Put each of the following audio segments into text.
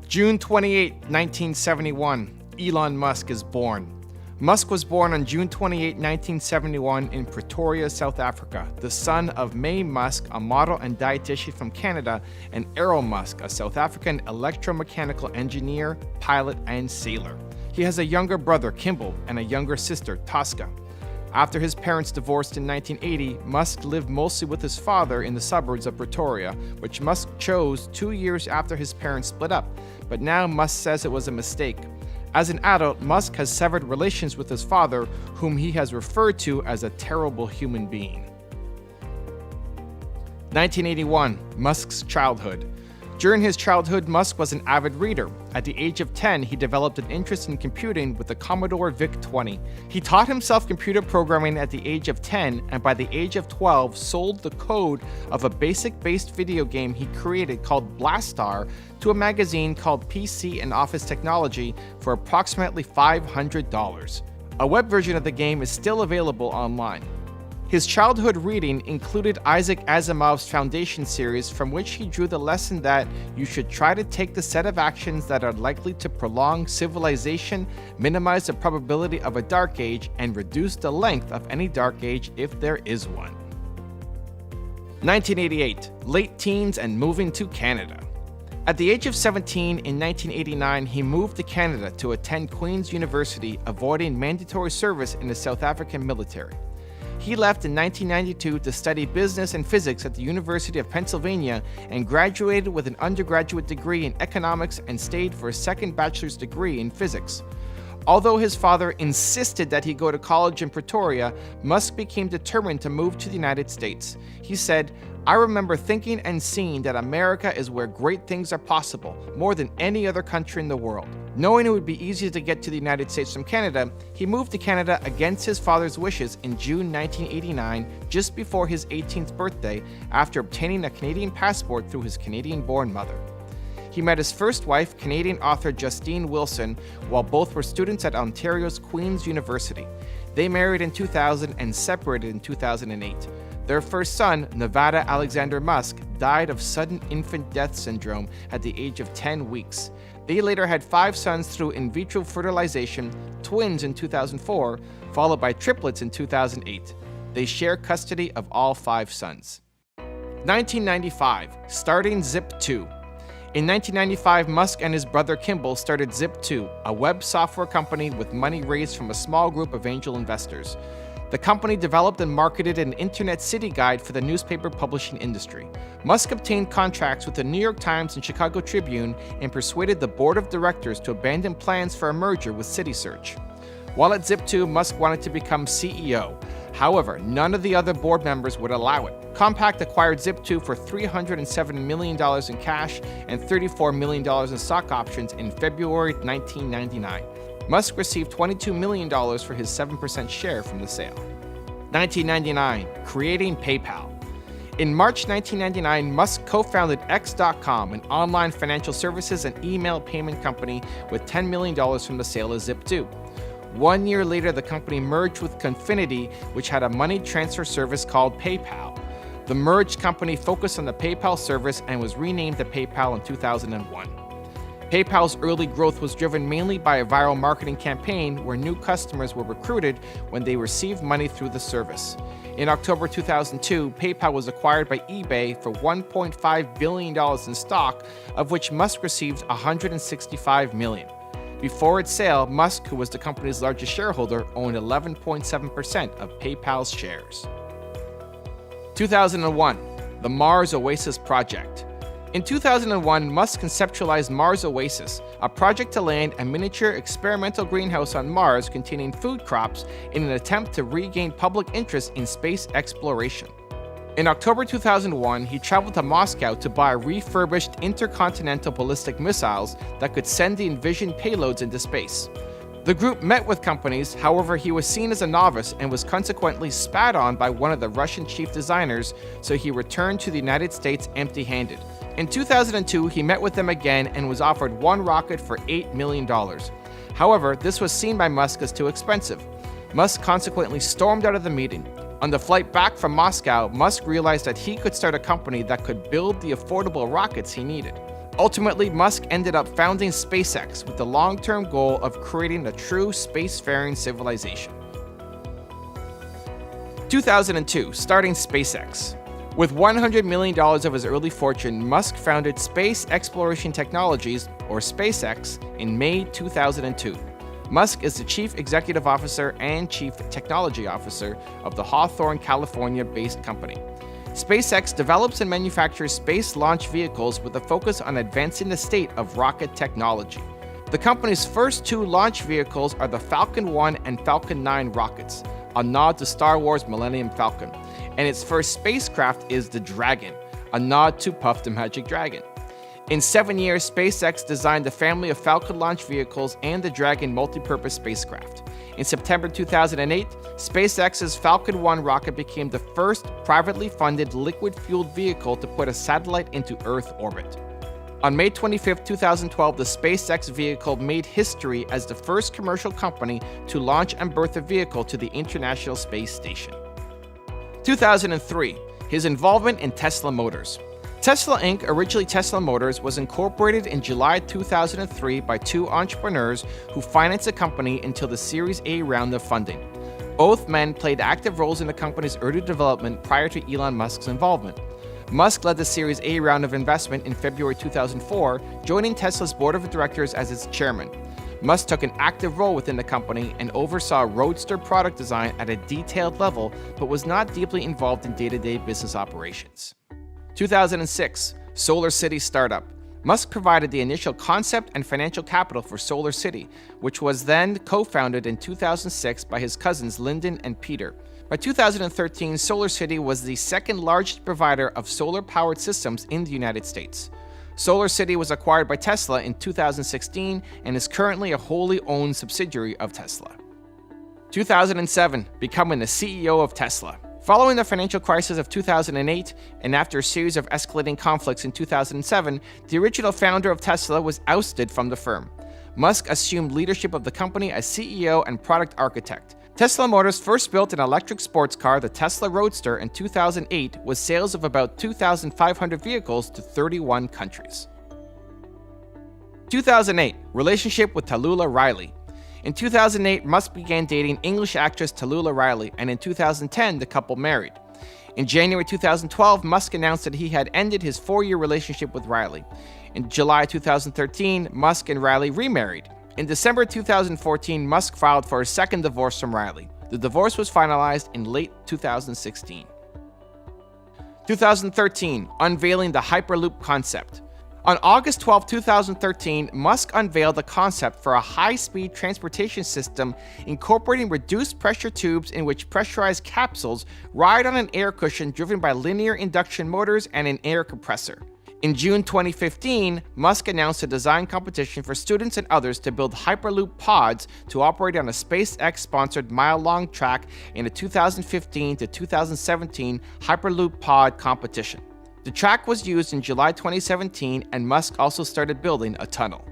June 28, 1971, Elon Musk is born. Musk was born on June 28, 1971 in Pretoria, South Africa, the son of May Musk, a model and dietitian from Canada, and Errol Musk, a South African electromechanical engineer, pilot, and sailor. He has a younger brother, Kimball, and a younger sister, Tosca. After his parents divorced in 1980, Musk lived mostly with his father in the suburbs of Pretoria, which Musk chose 2 years after his parents split up, but now Musk says it was a mistake. As an adult, Musk has severed relations with his father, whom he has referred to as a terrible human being. 1981, Musk's childhood. During his childhood, Musk was an avid reader. At the age of 10, he developed an interest in computing with the Commodore VIC-20. He taught himself computer programming at the age of 10, and by the age of 12, sold the code of a BASIC-based video game he created called Blastar to a magazine called PC and Office Technology for approximately $500. A web version of the game is still available online. His childhood reading included Isaac Asimov's Foundation series, from which he drew the lesson that you should try to take the set of actions that are likely to prolong civilization, minimize the probability of a dark age, and reduce the length of any dark age if there is one. 1988, late teens and moving to Canada. At the age of 17 in 1989, he moved to Canada to attend Queen's University, avoiding mandatory service in the South African military. He left in 1992 to study business and physics at the University of Pennsylvania and graduated with an undergraduate degree in economics and stayed for a second bachelor's degree in physics. Although his father insisted that he go to college in Pretoria, Musk became determined to move to the United States. He said, "I remember thinking and seeing that America is where great things are possible, more than any other country in the world." Knowing it would be easier to get to the United States from Canada, he moved to Canada against his father's wishes in June 1989, just before his 18th birthday, after obtaining a Canadian passport through his Canadian-born mother. He met his first wife, Canadian author Justine Wilson, while both were students at Ontario's Queen's University. They married in 2000 and separated in 2008. Their first son, Nevada Alexander Musk, died of sudden infant death syndrome at the age of 10 weeks. They later had 5 sons through in vitro fertilization, twins in 2004, followed by triplets in 2008. They share custody of all 5 sons. 1995, starting Zip2. In 1995, Musk and his brother Kimball started Zip2, a web software company with money raised from a small group of angel investors. The company developed and marketed an internet city guide for the newspaper publishing industry. Musk obtained contracts with the New York Times and Chicago Tribune and persuaded the board of directors to abandon plans for a merger with CitySearch. While at Zip2, Musk wanted to become CEO. However, none of the other board members would allow it. Compaq acquired Zip2 for $307 million in cash and $34 million in stock options in February 1999. Musk received $22 million for his 7% share from the sale. 1999, creating PayPal. In March 1999, Musk co-founded X.com, an online financial services and email payment company, with $10 million from the sale of Zip2. 1 year later, the company merged with Confinity, which had a money transfer service called PayPal. The merged company focused on the PayPal service and was renamed to PayPal in 2001. PayPal's early growth was driven mainly by a viral marketing campaign where new customers were recruited when they received money through the service. In October 2002, PayPal was acquired by eBay for $1.5 billion in stock, of which Musk received $165 million. Before its sale, Musk, who was the company's largest shareholder, owned 11.7% of PayPal's shares. 2001, the Mars Oasis Project. In 2001, Musk conceptualized Mars Oasis, a project to land a miniature experimental greenhouse on Mars containing food crops in an attempt to regain public interest in space exploration. In October 2001, he traveled to Moscow to buy refurbished intercontinental ballistic missiles that could send the envisioned payloads into space. The group met with companies, however, he was seen as a novice and was consequently spat on by one of the Russian chief designers, so he returned to the United States empty-handed. In 2002, he met with them again and was offered one rocket for $8 million. However, this was seen by Musk as too expensive. Musk consequently stormed out of the meeting. On the flight back from Moscow, Musk realized that he could start a company that could build the affordable rockets he needed. Ultimately, Musk ended up founding SpaceX with the long-term goal of creating a true spacefaring civilization. 2002, starting SpaceX. With $100 million of his early fortune, Musk founded Space Exploration Technologies, or SpaceX, in May 2002. Musk is the Chief Executive Officer and Chief Technology Officer of the Hawthorne, California-based company. SpaceX develops and manufactures space launch vehicles with a focus on advancing the state of rocket technology. The company's first two launch vehicles are the Falcon 1 and Falcon 9 rockets, a nod to Star Wars Millennium Falcon, and its first spacecraft is the Dragon, a nod to Puff the Magic Dragon. In 7 years, SpaceX designed a family of Falcon launch vehicles and the Dragon multi-purpose spacecraft. In September 2008, SpaceX's Falcon 1 rocket became the first privately funded liquid-fueled vehicle to put a satellite into Earth orbit. On May 25, 2012, the SpaceX vehicle made history as the first commercial company to launch and berth a vehicle to the International Space Station. 2003, his involvement in Tesla Motors. Tesla Inc., originally Tesla Motors, was incorporated in July 2003 by two entrepreneurs who financed the company until the Series A round of funding. Both men played active roles in the company's early development prior to Elon Musk's involvement. Musk led the Series A round of investment in February 2004, joining Tesla's board of directors as its chairman. Musk took an active role within the company and oversaw Roadster product design at a detailed level, but was not deeply involved in day-to-day business operations. 2006, Solar City startup. Musk provided the initial concept and financial capital for Solar City, which was then co-founded in 2006 by his cousins Lyndon and Peter. By 2013, Solar City was the second largest provider of solar-powered systems in the United States. Solar City was acquired by Tesla in 2016 and is currently a wholly owned subsidiary of Tesla. 2007, becoming the CEO of Tesla. Following the financial crisis of 2008, and after a series of escalating conflicts in 2007, the original founder of Tesla was ousted from the firm. Musk assumed leadership of the company as CEO and product architect. Tesla Motors first built an electric sports car, the Tesla Roadster, in 2008 with sales of about 2,500 vehicles to 31 countries. 2008, relationship with Tallulah Riley. In 2008, Musk began dating English actress Tallulah Riley, and in 2010, the couple married. In January 2012, Musk announced that he had ended his 4-year relationship with Riley. In July 2013, Musk and Riley remarried. In December 2014, Musk filed for a second divorce from Riley. The divorce was finalized in late 2016. 2013, unveiling the Hyperloop concept. On August 12, 2013, Musk unveiled the concept for a high-speed transportation system incorporating reduced pressure tubes in which pressurized capsules ride on an air cushion driven by linear induction motors and an air compressor. In June 2015, Musk announced a design competition for students and others to build Hyperloop pods to operate on a SpaceX-sponsored mile-long track in a 2015 to 2017 Hyperloop pod competition. The track was used in July 2017, and Musk also started building a tunnel.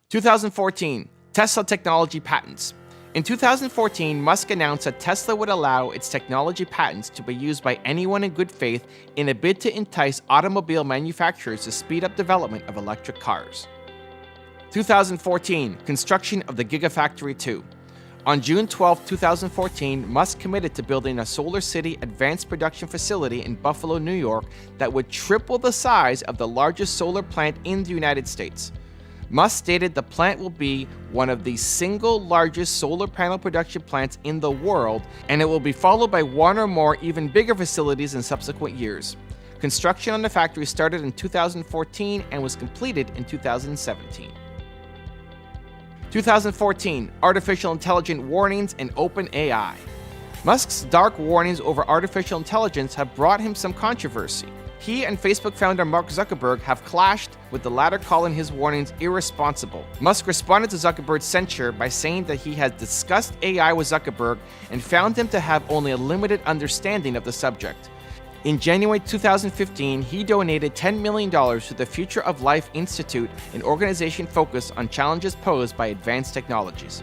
2014, Tesla technology patents. In 2014, Musk announced that Tesla would allow its technology patents to be used by anyone in good faith in a bid to entice automobile manufacturers to speed up development of electric cars. 2014, construction of the Gigafactory 2. On June 12, 2014, Musk committed to building a Solar City advanced production facility in Buffalo, New York that would triple the size of the largest solar plant in the United States. Musk stated the plant will be one of the single largest solar panel production plants in the world, and it will be followed by one or more even bigger facilities in subsequent years. Construction on the factory started in 2014 and was completed in 2017. 2014, artificial intelligence warnings and open AI. Musk's dark warnings over artificial intelligence have brought him some controversy. He and Facebook founder Mark Zuckerberg have clashed, with the latter calling his warnings irresponsible. Musk responded to Zuckerberg's censure by saying that he had discussed AI with Zuckerberg and found him to have only a limited understanding of the subject. In January 2015, he donated $10 million to the Future of Life Institute, an organization focused on challenges posed by advanced technologies.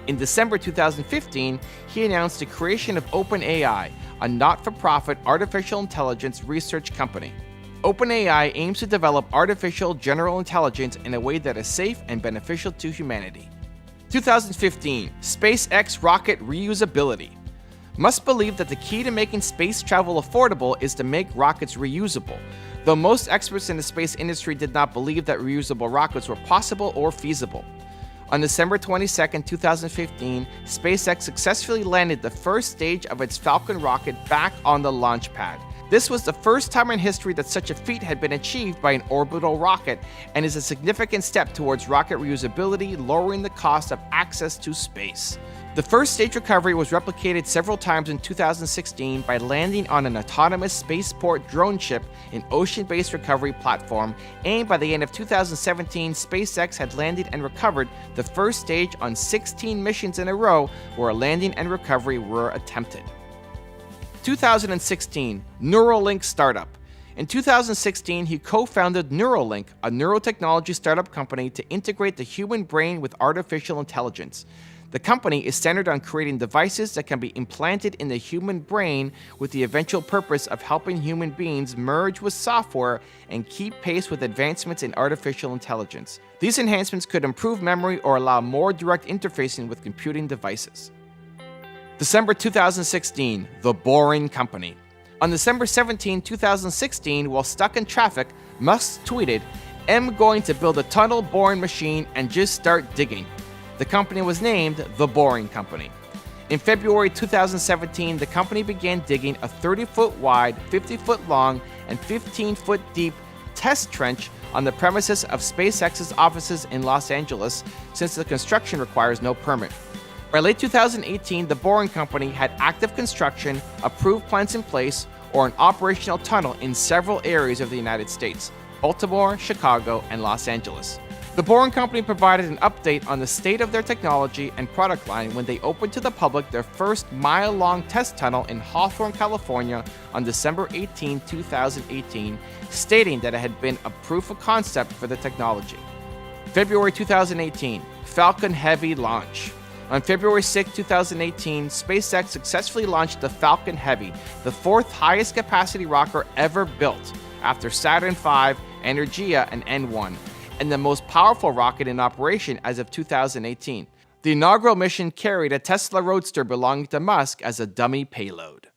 In December 2015, he announced the creation of OpenAI, a not-for-profit artificial intelligence research company. OpenAI aims to develop artificial general intelligence in a way that is safe and beneficial to humanity. 2015, SpaceX rocket reusability. Musk believed that the key to making space travel affordable is to make rockets reusable, though most experts in the space industry did not believe that reusable rockets were possible or feasible. On December 22, 2015, SpaceX successfully landed the first stage of its Falcon rocket back on the launch pad. This was the first time in history that such a feat had been achieved by an orbital rocket and is a significant step towards rocket reusability, lowering the cost of access to space. The first stage recovery was replicated several times in 2016 by landing on an autonomous spaceport drone ship in ocean-based recovery platform, and by the end of 2017, SpaceX had landed and recovered the first stage on 16 missions in a row where a landing and recovery were attempted. 2016, Neuralink startup. In 2016, he co-founded Neuralink, a neurotechnology startup company to integrate the human brain with artificial intelligence. The company is centered on creating devices that can be implanted in the human brain with the eventual purpose of helping human beings merge with software and keep pace with advancements in artificial intelligence. These enhancements could improve memory or allow more direct interfacing with computing devices. December 2016, The Boring Company. On December 17, 2016, while stuck in traffic, Musk tweeted, "I'm going to build a tunnel boring machine and just start digging." The company was named The Boring Company. In February 2017, the company began digging a 30-foot wide, 50-foot long, and 15-foot deep test trench on the premises of SpaceX's offices in Los Angeles, since the construction requires no permit. By late 2018, The Boring Company had active construction, approved plans in place, or an operational tunnel in several areas of the United States: Baltimore, Chicago, and Los Angeles. The Boring Company provided an update on the state of their technology and product line when they opened to the public their first mile-long test tunnel in Hawthorne, California on December 18, 2018, stating that it had been a proof of concept for the technology. February 2018, Falcon Heavy launch. On February 6, 2018, SpaceX successfully launched the Falcon Heavy, the fourth highest capacity rocket ever built, after Saturn V, Energia, and N1, and the most powerful rocket in operation as of 2018. The inaugural mission carried a Tesla Roadster belonging to Musk as a dummy payload.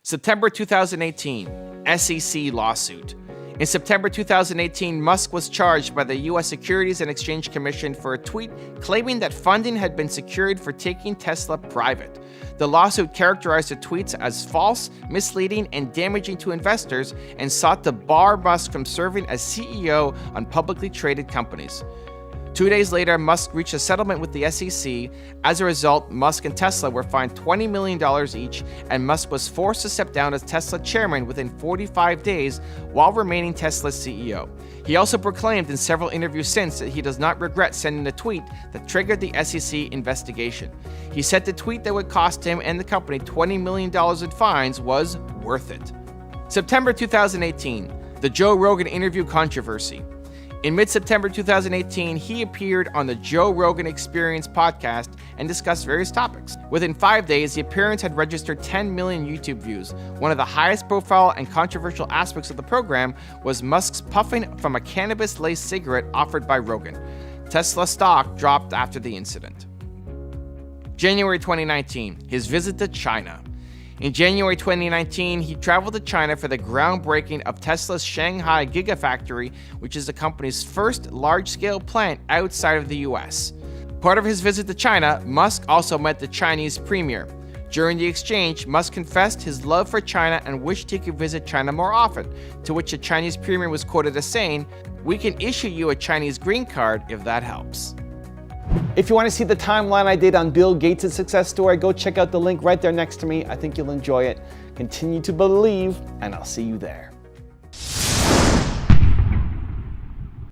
September 2018, SEC lawsuit. In September 2018, Musk was charged by the U.S. Securities and Exchange Commission for a tweet claiming that funding had been secured for taking Tesla private. The lawsuit characterized the tweets as false, misleading, and damaging to investors, and sought to bar Musk from serving as CEO on publicly traded companies. 2 days later, Musk reached a settlement with the SEC. As a result, Musk and Tesla were fined $20 million each, and Musk was forced to step down as Tesla chairman within 45 days while remaining Tesla's CEO. He also proclaimed in several interviews since that he does not regret sending the tweet that triggered the SEC investigation. He said the tweet that would cost him and the company $20 million in fines was worth it. September 2018, the Joe Rogan interview controversy. In mid-September 2018, he appeared on the Joe Rogan Experience podcast and discussed various topics. Within 5 days, the appearance had registered 10 million YouTube views. One of the highest profile and controversial aspects of the program was Musk's puffing from a cannabis-laced cigarette offered by Rogan. Tesla stock dropped after the incident. January 2019, his visit to China. In January 2019, he traveled to China for the groundbreaking of Tesla's Shanghai Gigafactory, which is the company's first large-scale plant outside of the US. Part of his visit to China, Musk also met the Chinese premier. During the exchange, Musk confessed his love for China and wished he could visit China more often, to which the Chinese premier was quoted as saying, "We can issue you a Chinese green card if that helps." If you want to see the timeline I did on Bill Gates' success story, go check out the link right there next to me. I think you'll enjoy it. Continue to believe, and I'll see you there.